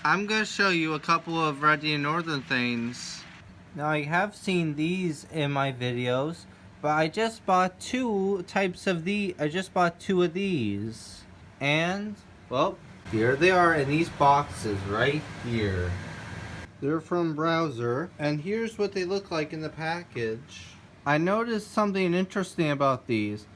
I'm going to show you a couple of Radiant Northern things. Now, I have seen these in my videos, but I just bought two of these. And, well, here they are in these boxes right here. They're from Browser, and here's what they look like in the package. I noticed something interesting about these.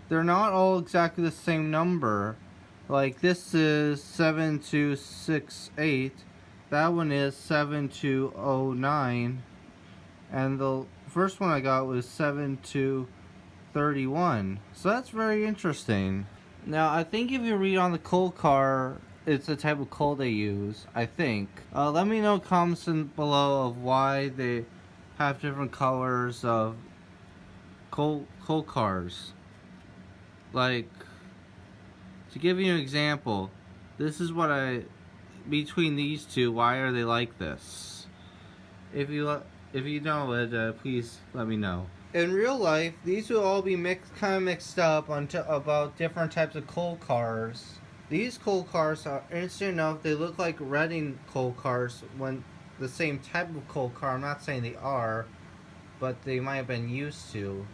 They're not all exactly the same number. Like this is 7268, that one is 7209, and the first one I got was 7231. So that's very interesting. Now I think if you read on the coal car, it's the type of coal they use, I think. Let me know in comments below of why they have different colors of coal cars. Like, to give you an example, this is what between these two, why are they like this? If you know it, please let me know. In real life, these will all be kind of mixed up about different types of coal cars. These coal cars are interesting enough, they look like Reading coal cars when the same type of coal car, I'm not saying they are, but they might have been used to.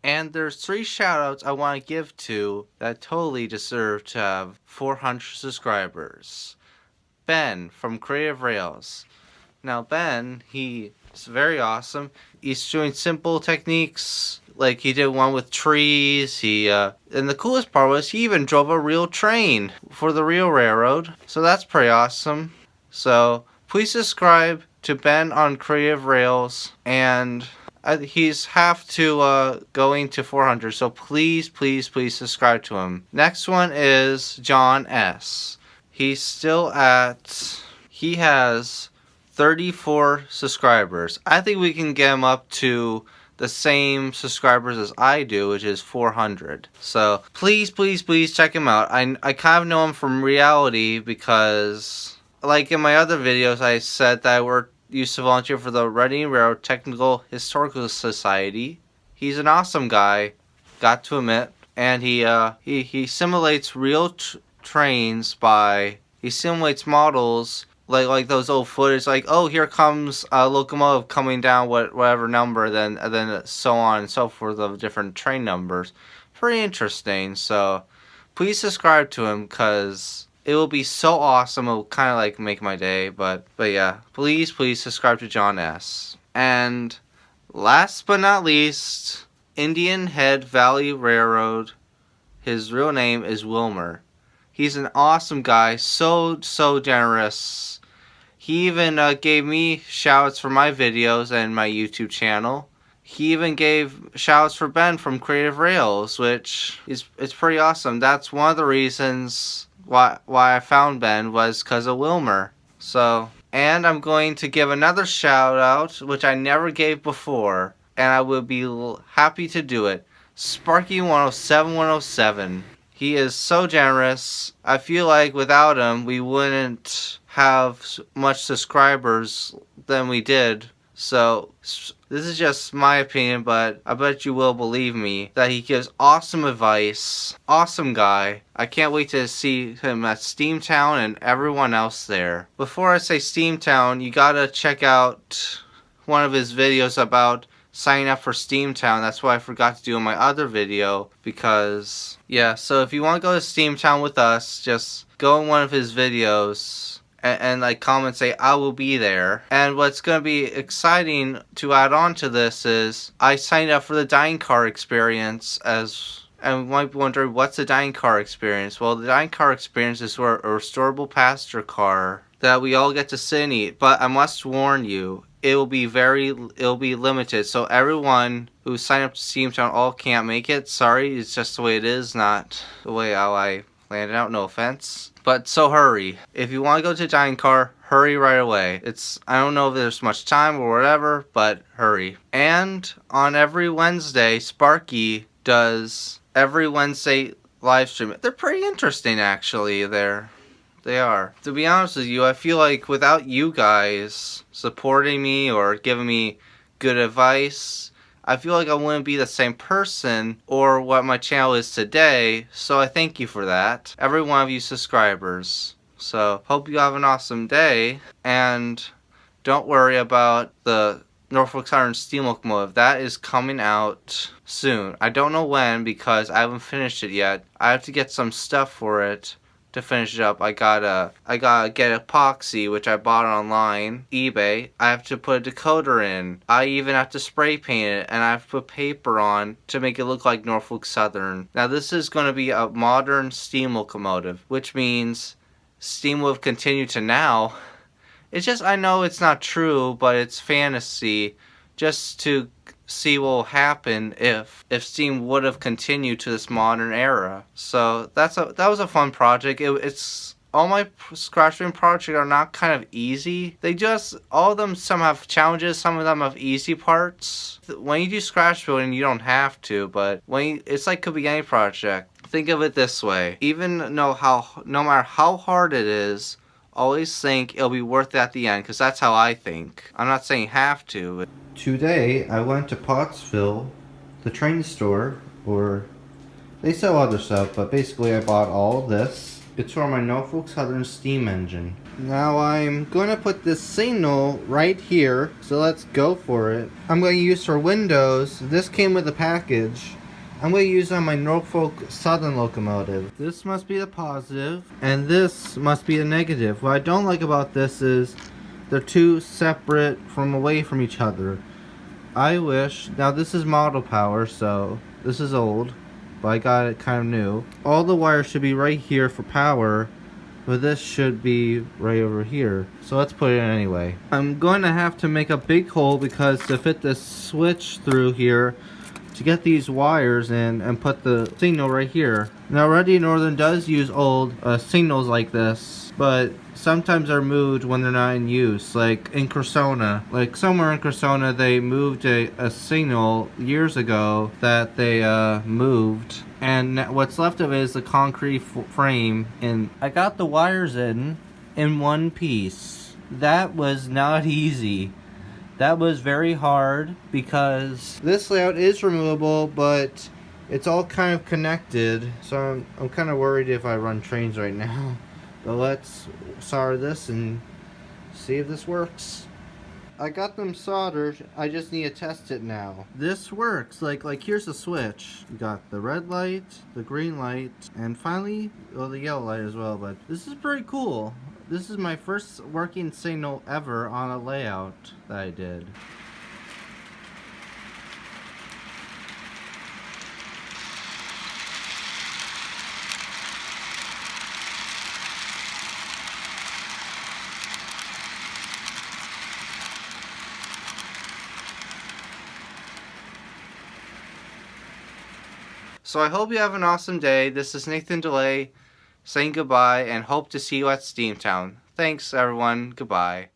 And there's 3 shoutouts I want to give to that totally deserve to have 400 subscribers. Ben from Creative Rails. Now Ben, he's very awesome. He's doing simple techniques, like he did one with trees. And the coolest part was he even drove a real train for the real railroad. So that's pretty awesome. So please subscribe to Ben on Creative Rails, and he's half to going to 400, so please subscribe to him. Next one is John S. He has 34 subscribers. I think we can get him up to the same subscribers as I do, which is 400. So please check him out. I kind of know him from reality because, like in my other videos, I said that I used to volunteer for the Reading Railroad Technical Historical Society. He's an awesome guy, got to admit, and he simulates real trains he simulates models like those old footage, like, oh, here comes a locomotive coming down whatever number, then so on and so forth of different train numbers. Pretty interesting. So please subscribe to him because it will be so awesome. It will kind of like make my day. But yeah, please subscribe to John S. And last but not least, Indian Head Valley Railroad. His real name is Wilmer. He's an awesome guy, so generous. He even gave me shoutouts for my videos and my YouTube channel. He even gave shoutouts for Ben from Creative Rails, which it's pretty awesome. That's one of the reasons why I found Ben, was because of Wilmer. So, and I'm going to give another shout out, which I never gave before, and I will be happy to do it. Sparky107107. He is so generous. I feel like without him, we wouldn't have much subscribers than we did. So this is just my opinion, but I bet you will believe me that he gives awesome advice. Awesome guy. I can't wait to see him at Steamtown and everyone else there. Before I say Steamtown, you gotta check out one of his videos about signing up for Steamtown. That's what I forgot to do in my other video, because yeah, so if you want to go to Steamtown with us, just go in one of his videos and like comment, say I will be there. And what's going to be exciting to add on to this is I signed up for the dining car experience and you might be wondering, what's the dining car experience? Well, the dining car experience is where a restorable passenger car that we all get to sit and eat. But I must warn you, it'll be limited. So everyone who signed up to Steamtown all can't make it. Sorry, it's just the way it is, not the way how I planned it out. No offense. But so hurry. If you want to go to the dining car, hurry right away. I don't know if there's much time or whatever, but hurry. And on every Wednesday, Sparky does every Wednesday live stream. They're pretty interesting, actually. They are. To be honest with you, I feel like without you guys supporting me or giving me good advice, I feel like I wouldn't be the same person or what my channel is today. So I thank you for that, every one of you subscribers. So hope you have an awesome day, and don't worry about the Norfolk Southern steam locomotive. That is coming out soon. I don't know when because I haven't finished it yet. I have to get some stuff for it to finish it up. I gotta get epoxy, which I bought online, eBay. I have to put a decoder in. I even have to spray paint it, and I have to put paper on to make it look like Norfolk Southern. Now this is going to be a modern steam locomotive, which means steam will continue to now. It's just, I know it's not true, but it's fantasy, just to see what will happen if steam would have continued to this modern era. So that was a fun project. It's all my scratch building projects are not kind of easy. All of them, some have challenges, some of them have easy parts. When you do scratch building, you don't have to, but it's like could be any project. Think of it this way: no matter how hard it is, always think it'll be worth it at the end, because that's how I think. I'm not saying have to. But today I went to Pottsville, the train store, or they sell other stuff, but basically I bought all of this. It's for my Norfolk Southern steam engine. Now I'm going to put this signal right here, so let's go for it. I'm going to use for Windows. This came with a package. I'm going to use on my Norfolk Southern locomotive. This must be the positive, and this must be the negative. What I don't like about this is they're too separate away from each other. Now this is model power, so this is old, but I got it kind of new. All the wires should be right here for power, but this should be right over here. So let's put it in anyway. I'm going to have to make a big hole because to fit this switch through here, to get these wires in and put the signal right here. Now Ready Northern does use old signals like this, but sometimes they're moved when they're not in use, like in Cressona. Like somewhere in Cressona they moved a signal years ago that they moved, and what's left of it is the concrete frame, and I got the wires in one piece. That was not easy. That was very hard because this layout is removable, but it's all kind of connected. So I'm kind of worried if I run trains right now. But let's solder this and see if this works. I got them soldered. I just need to test it now. This works. Like here's the switch. You got the red light, the green light, and finally, well, the yellow light as well. But this is pretty cool. This is my first working signal ever on a layout that I did. So I hope you have an awesome day. This is Nathan DeLay saying goodbye, and hope to see you at Steamtown. Thanks everyone. Goodbye.